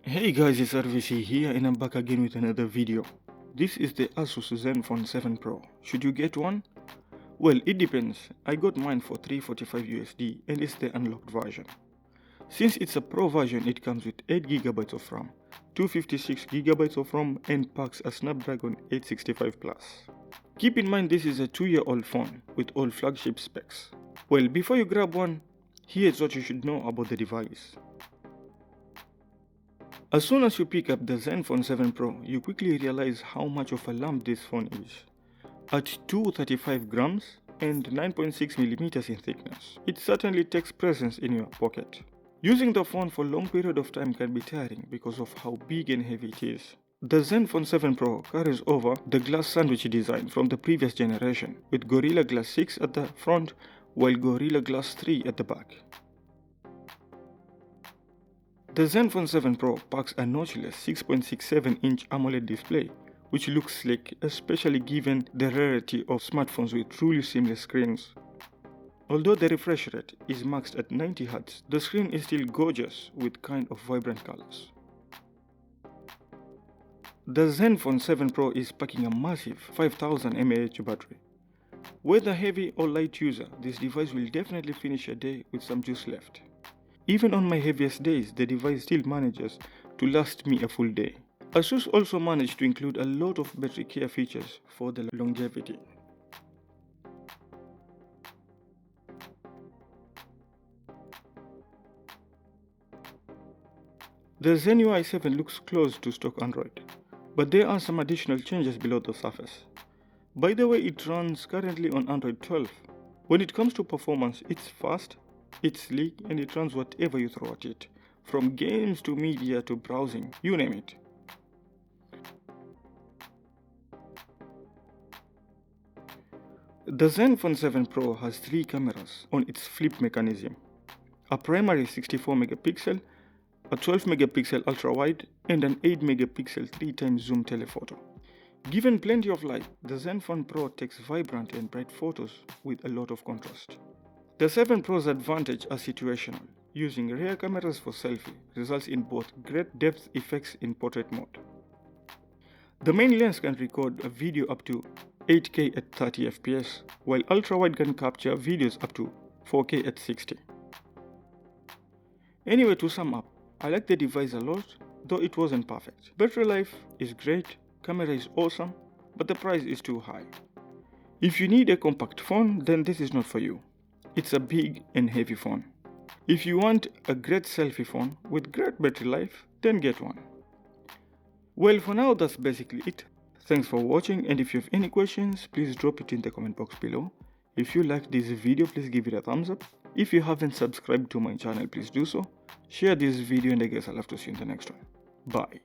Hey guys, it's R.V.C here and I'm back again with another video. This is the Asus Zenfone 7 Pro. Should you get one? Well, it depends. I got mine for $345 USD and it's the unlocked version. Since it's a Pro version, it comes with 8GB of RAM, 256GB of ROM and packs a Snapdragon 865 Plus. Keep in mind this is a 2-year-old phone with all flagship specs. Well, before you grab one, here's what you should know about the device. As soon as you pick up the Zenfone 7 Pro, you quickly realize how much of a lump this phone is. At 235 grams and 9.6mm in thickness, it certainly takes presence in your pocket. Using the phone for a long period of time can be tiring because of how big and heavy it is. The Zenfone 7 Pro carries over the glass sandwich design from the previous generation, with Gorilla Glass 6 at the front while Gorilla Glass 3 at the back. The Zenfone 7 Pro packs a notchless 6.67-inch AMOLED display, which looks slick, especially given the rarity of smartphones with truly seamless screens. Although the refresh rate is maxed at 90Hz, the screen is still gorgeous with kind of vibrant colors. The Zenfone 7 Pro is packing a massive 5000 mAh battery. Whether heavy or light user, this device will definitely finish a day with some juice left. Even on my heaviest days, the device still manages to last me a full day. Asus also managed to include a lot of battery care features for the longevity. The Zen UI 7 looks close to stock Android, but there are some additional changes below the surface. By the way, it runs currently on Android 12. When it comes to performance, it's fast, it's sleek, and it runs whatever you throw at it, from games to media to browsing, you name it. The Zenfone 7 Pro has 3 cameras on its flip mechanism: a primary 64 megapixel, a 12 megapixel ultra-wide, and an 8 megapixel 3x zoom telephoto. Given plenty of light, the Zenfone Pro takes vibrant and bright photos with a lot of contrast. The 7 Pro's advantage are situational. Using rear cameras for selfie results in both great depth effects in portrait mode. The main lens can record a video up to 8K at 30 fps, while ultra-wide can capture videos up to 4K at 60. Anyway, to sum up, I like the device a lot, though it wasn't perfect. Battery life is great, camera is awesome, but the price is too high. If you need a compact phone, then this is not for you. It's a big and heavy phone. If you want a great selfie phone with great battery life, then get one. Well, for now that's basically it. Thanks for watching, and if you have any questions, please drop it in the comment box below. If you liked this video, please give it a thumbs up. If you haven't subscribed to my channel, please do so. Share this video, and I guess I'll have to see you in the next one. Bye.